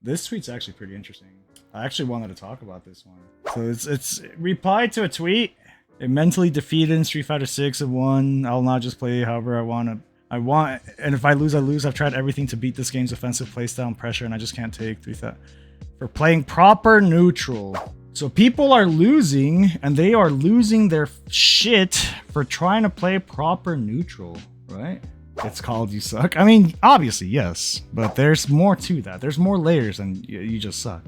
This tweet's actually pretty interesting. I actually wanted to talk about this one. So it's replied to a tweet. It mentally defeated in Street Fighter 6 and won. I'll not just play however I want, and if I lose, I lose. I've tried everything to beat this game's offensive playstyle and pressure, and I just can't take for playing proper neutral. So people are losing, and they are losing their shit for trying to play proper neutral, right? It's called you suck. I mean, obviously, yes, but there's more to that. There's more layers than you just suck.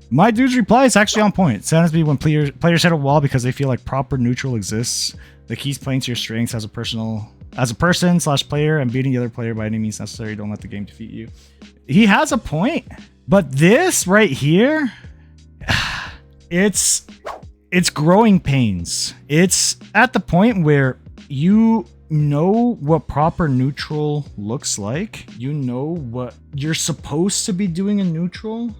My dude's reply is actually on point. It saddens me when players hit a wall because they feel like proper neutral exists. The key's playing to your strengths as a person/player and beating the other player by any means necessary. Don't let the game defeat you. He has a point, but this right here, it's growing pains. It's at the point where you know what proper neutral looks like. You know what you're supposed to be doing in neutral,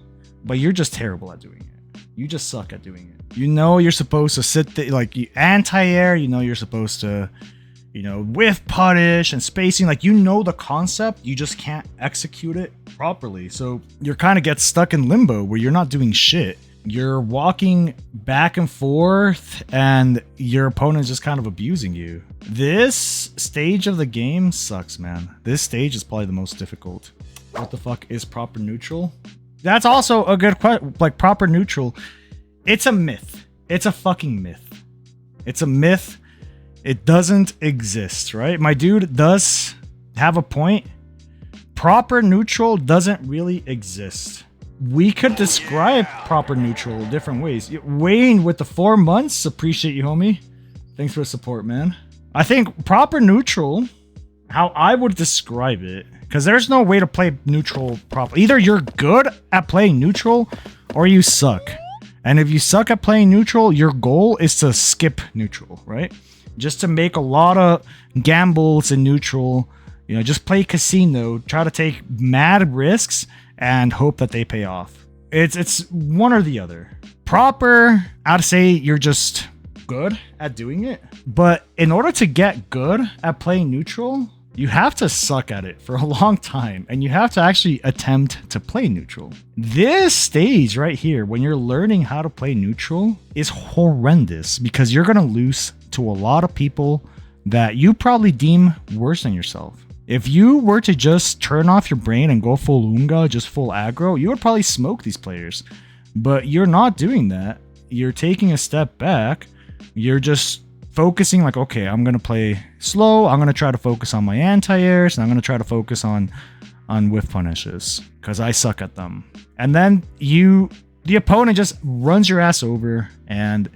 but you're just terrible at doing it. You just suck at doing it. You know you're supposed to sit there, like you anti-air. You know you're supposed to, whiff punish and spacing. Like, you know the concept, you just can't execute it properly. So you're kind of get stuck in limbo where you're not doing shit. You're walking back and forth and your opponent's just kind of abusing you. This stage of the game sucks, man. This stage is probably the most difficult. What the fuck is proper neutral? That's also a good question. Like, proper neutral, it's a myth. It's a fucking myth. It's a myth. It doesn't exist, right? My dude does have a point. Proper neutral doesn't really exist. We could describe proper neutral different ways. Wayne with the 4 months, appreciate you, homie. Thanks for the support, man. I think proper neutral, how I would describe it, because there's no way to play neutral properly. Either you're good at playing neutral or you suck. And if you suck at playing neutral, your goal is to skip neutral, right? Just to make a lot of gambles in neutral. Just play casino, try to take mad risks and hope that they pay off. It's one or the other. Proper, I'd say you're just good at doing it. But in order to get good at playing neutral, you have to suck at it for a long time, and you have to actually attempt to play neutral. This stage right here, when you're learning how to play neutral, is horrendous because you're gonna lose to a lot of people that you probably deem worse than yourself. If you were to just turn off your brain and go full Unga, just full aggro, you would probably smoke these players. But you're not doing that. You're taking a step back. You're just focusing like, okay, I'm going to play slow. I'm going to try to focus on my anti-airs, and I'm going to try to focus on whiff punishes because I suck at them. And then the opponent just runs your ass over, and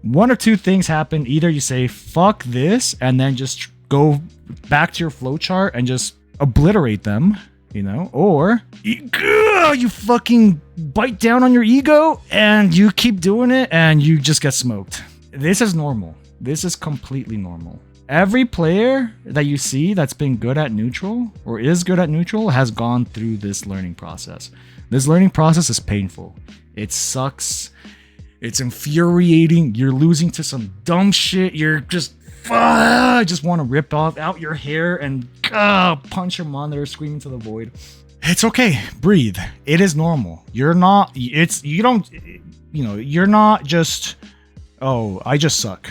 one or two things happen. Either you say, fuck this, and then just go back to your flowchart and just obliterate them, or you fucking bite down on your ego and you keep doing it and you just get smoked. This is normal. This is completely normal. Every player that you see that's been good at neutral or is good at neutral has gone through this learning process. This learning process is painful. It sucks. It's infuriating. You're losing to some dumb shit. You're just want to rip out your hair and punch your monitor, screaming to the void. It's okay. Breathe. It is normal. You're not just, oh, I just suck.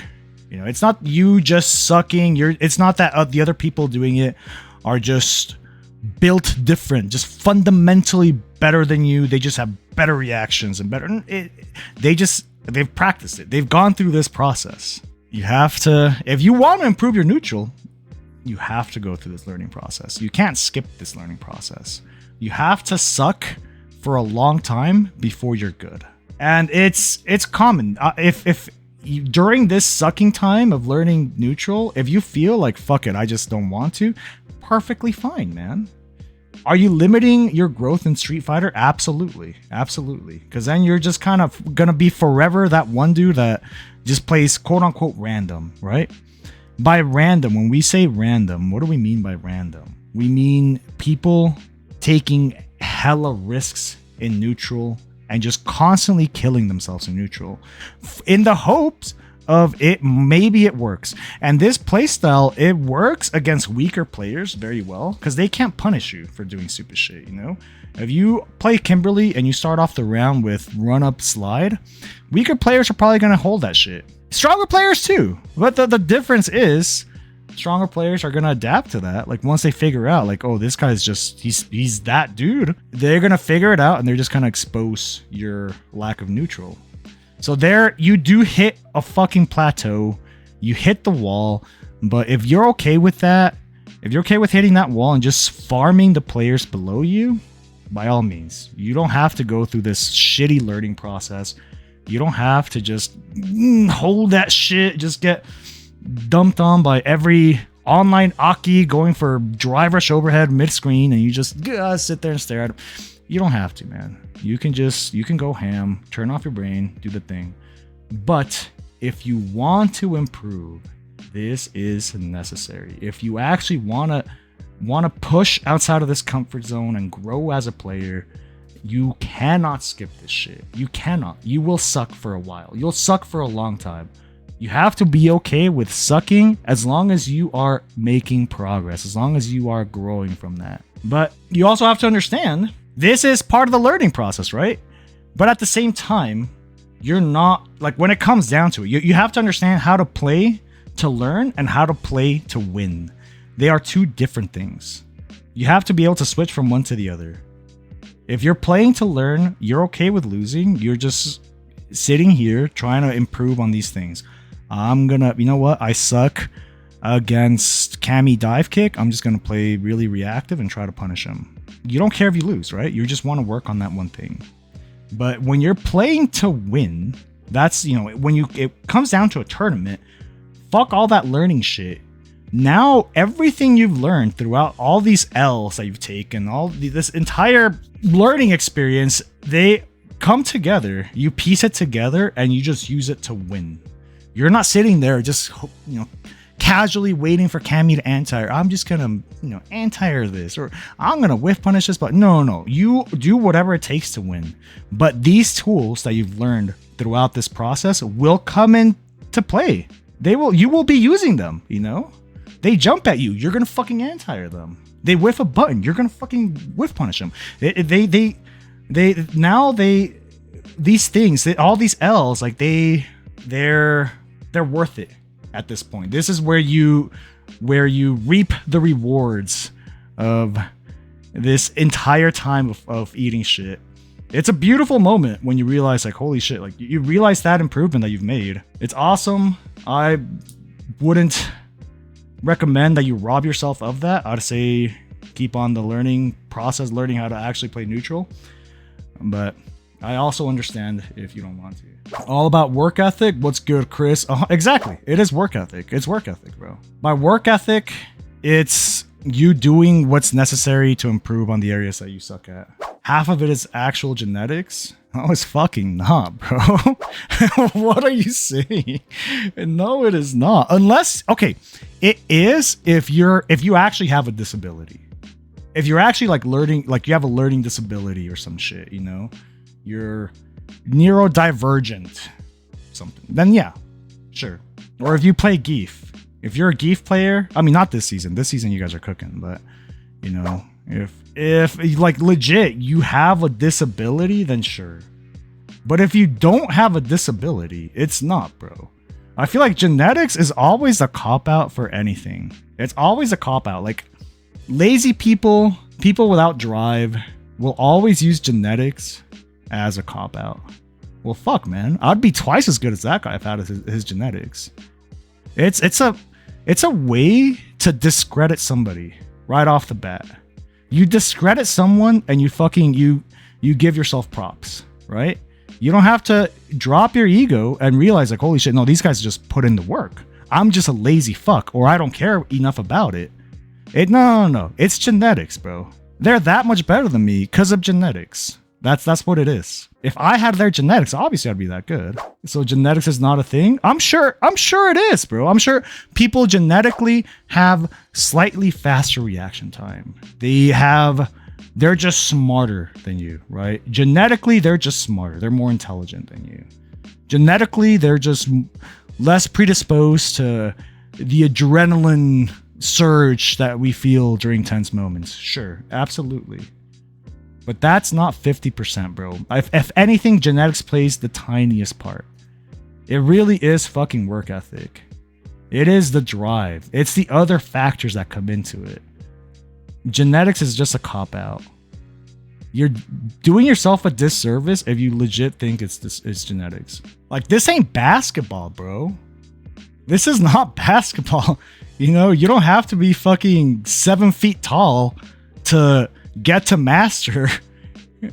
It's not you just sucking. It's not that the other people doing it are just built different, just fundamentally better than you. They just have better reactions and better. They've practiced it. They've gone through this process. You have to, if you want to improve your neutral, you have to go through this learning process. You can't skip this learning process. You have to suck for a long time before you're good. And it's common. If you, during this sucking time of learning neutral, if you feel like, fuck it, I just don't want to, perfectly fine, man. Are you limiting your growth in Street Fighter? Absolutely. Absolutely. Because then you're just kind of going to be forever that one dude that just plays quote unquote random, right? By random, when we say random, what do we mean by random? We mean people taking hella risks in neutral and just constantly killing themselves in neutral in the hopes of it. Maybe it works. And this playstyle, it works against weaker players very well because they can't punish you for doing stupid shit, you know? If you play Kimberly and you start off the round with run up slide, weaker players are probably going to hold that shit. Stronger players too. But the difference is stronger players are going to adapt to that. Like once they figure out like, oh, this guy's just, he's that dude, they're going to figure it out and they're just going to expose your lack of neutral. So there you do hit a fucking plateau. You hit the wall. But if you're okay with that, if you're okay with hitting that wall and just farming the players below you, by all means, you don't have to go through this shitty learning process. You don't have to just hold that shit, just get dumped on by every online Aki going for drive rush overhead mid-screen and you just sit there and stare at it. You don't have to, man. You can go ham, turn off your brain, do the thing. But if you want to improve, this is necessary. If you actually want to push outside of this comfort zone and grow as a player, you cannot skip this shit. You cannot. You will suck for a while. You'll suck for a long time. You have to be okay with sucking as long as you are making progress, as long as you are growing from that. But you also have to understand, this is part of the learning process, right? But at the same time, you're not, like when it comes down to it, you have to understand how to play to learn and how to play to win. They are two different things. You have to be able to switch from one to the other. If you're playing to learn, you're okay with losing. You're just sitting here trying to improve on these things. You know what? I suck against Cammy dive kick. I'm just going to play really reactive and try to punish him. You don't care if you lose, right? You just want to work on that one thing. But when you're playing to win, that's, you know, when it comes down to a tournament, fuck all that learning shit. Now, everything you've learned throughout all these L's that you've taken, this entire learning experience, they come together, you piece it together, and you just use it to win. You're not sitting there just, you know, casually waiting for Cammy to anti-air. I'm just gonna, you know, anti-air this, or I'm gonna whiff punish this, but no. You do whatever it takes to win. But these tools that you've learned throughout this process will come into play. You will be using them, you know? They jump at you, you're gonna fucking anti-air them. They whiff a button, you're gonna fucking whiff punish them. These things, all these L's, like they're worth it at this point. This is where you reap the rewards of this entire time of eating shit. It's a beautiful moment when you realize, like, holy shit, like you realize that improvement that you've made. It's awesome. I wouldn't recommend that you rob yourself of that. I'd say keep on the learning process, learning how to actually play neutral. But I also understand if you don't want to. All about work ethic. What's good, Chris? Exactly. It is work ethic. It's work ethic, bro. By work ethic, it's you doing what's necessary to improve on the areas that you suck at. Half of it is actual genetics. Oh, it's fucking not, bro. What are you saying? No, it is not. Unless, okay, it is if you actually have a disability. If you're actually like learning, like you have a learning disability or some shit, you know, you're neurodivergent, something, then yeah, sure. Or if you play Geef. If you're a Geef player, I mean, not this season. This season you guys are cooking, but you know, if like legit you have a disability, then sure. But if you don't have a disability, it's not, bro. I feel like genetics is always a cop-out for anything. It's always a cop-out. Like lazy people without drive will always use genetics as a cop-out. Well, fuck, man. I'd be twice as good as that guy if I had his genetics. It's a way to discredit somebody right off the bat. You discredit someone and you give yourself props, right? You don't have to drop your ego and realize like, holy shit, no, these guys just put in the work. I'm just a lazy fuck, or I don't care enough about it. No. It's genetics, bro. They're that much better than me because of genetics. That's what it is. If I had their genetics, obviously I'd be that good. So genetics is not a thing. I'm sure it is, bro. I'm sure people genetically have slightly faster reaction time. They're just smarter than you, right? Genetically, they're just smarter. They're more intelligent than you. Genetically, they're just less predisposed to the adrenaline surge that we feel during tense moments. Sure, absolutely. But that's not 50%, bro. If anything, genetics plays the tiniest part. It really is fucking work ethic. It is the drive. It's the other factors that come into it. Genetics is just a cop-out. You're doing yourself a disservice if you legit think it's genetics. Like, this ain't basketball, bro. This is not basketball. You know, you don't have to be fucking 7 feet tall to get to master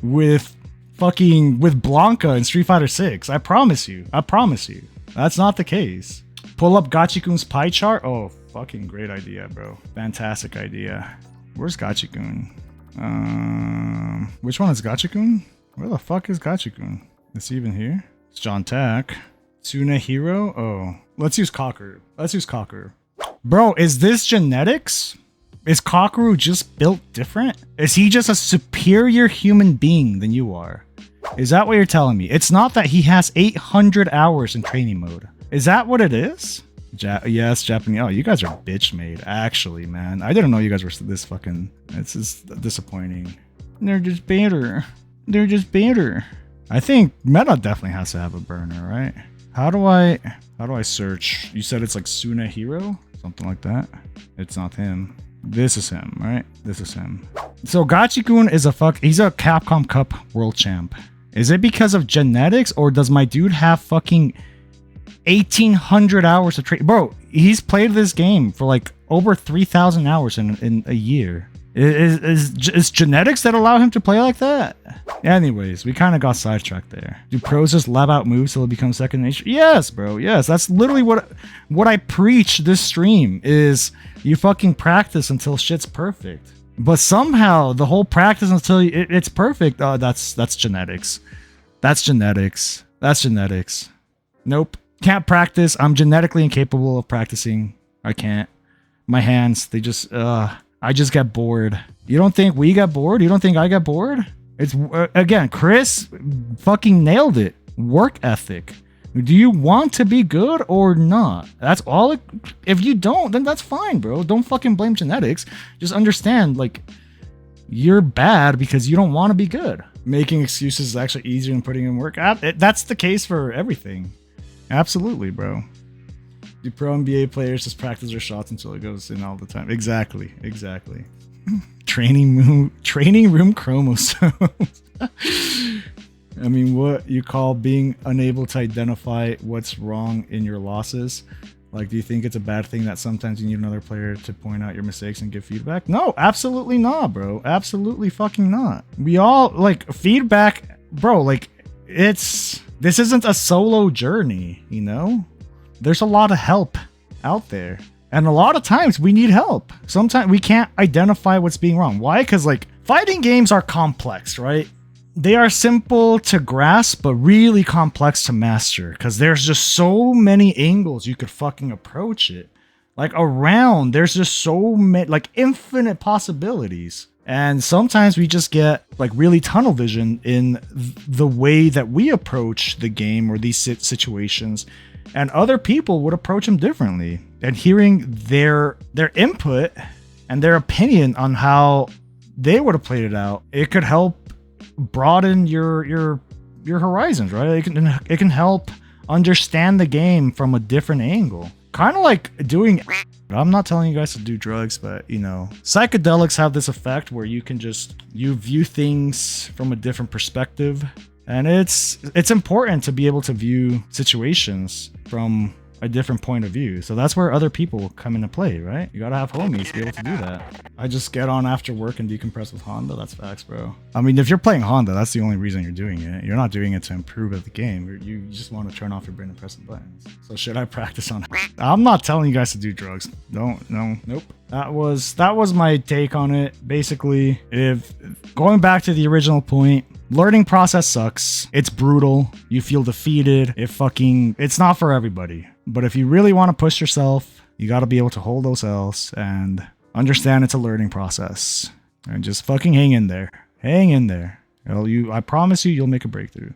with Blanca in Street Fighter 6. I promise you. That's not the case. Pull up Gachikun's pie chart. Oh, fucking great idea, bro. Fantastic idea. Where's Gachikun? Which one is Gachikun? Where the fuck is Gachikun? Is he even here? It's John Tack. Tsunehiro? Oh, let's use Kakeru. Bro, is this genetics? Is Kakeru just built different? Is he just a superior human being than you are? Is that what you're telling me? It's not that he has 800 hours in training mode. Is that what it is? Yes, Japanese. Oh, you guys are bitch made. Actually, man. I didn't know you guys were this fucking... It's just disappointing. They're just better. I think Meta definitely has to have a burner, right? How do I search? You said it's like Tsunehiro? Something like that. It's not him. This is him, right? This is him. So Gachikun is he's a Capcom Cup world champ. Is it because of genetics, or does my dude have fucking 1,800 hours of training? Bro, he's played this game for like over 3,000 hours in a year. Is genetics that allow him to play like that? Anyways, we kind of got sidetracked there. Do pros just lab out moves till it becomes second nature? Yes, bro. Yes, that's literally what I preach this stream is you fucking practice until shit's perfect. But somehow the whole practice until it's perfect, that's genetics. That's genetics. Nope. Can't practice. I'm genetically incapable of practicing. I can't. My hands, they just I just get bored. You don't think we got bored? You don't think I got bored? It's again, Chris fucking nailed it. Work ethic. Do you want to be good or not? That's all. If you don't, then that's fine, bro. Don't fucking blame genetics. Just understand, like, you're bad because you don't want to be good. Making excuses is actually easier than putting in work. That's the case for everything. Absolutely, bro. Do pro NBA players just practice their shots until it goes in all the time? Exactly. Training room chromosomes. I mean, what you call being unable to identify what's wrong in your losses? Like, do you think it's a bad thing that sometimes you need another player to point out your mistakes and give feedback? No, absolutely not, bro. Absolutely fucking not. We all, like, feedback, bro, like, this isn't a solo journey, you know? There's a lot of help out there. And a lot of times we need help. Sometimes we can't identify what's being wrong. Why? Because, like, fighting games are complex, right? They are simple to grasp, but really complex to master. Because there's just so many angles you could fucking approach it. Like, around, there's just so many, like, infinite possibilities. And sometimes we just get, like, really tunnel vision in the way that we approach the game or these situations. And other people would approach them differently. And hearing their input and their opinion on how they would have played it out, it could help broaden your horizons, right? It can help understand the game from a different angle. Kind of like doing... I'm not telling you guys to do drugs, but, you know, psychedelics have this effect where you can you view things from a different perspective. And it's important to be able to view situations from a different point of view. So that's where other people come into play, right? You gotta have homies to be able to do that. I just get on after work and decompress with Honda. That's facts, bro. I mean, if you're playing Honda, that's the only reason you're doing it. You're not doing it to improve at the game. You just want to turn off your brain and press the buttons. So should I practice on it? I'm not telling you guys to do drugs. Nope. That was my take on it. Basically, if going back to the original point, learning process sucks. It's brutal. You feel defeated. It's not for everybody. But if you really want to push yourself, you got to be able to hold those L's and understand it's a learning process. And just fucking hang in there. Hang in there. I promise you'll make a breakthrough.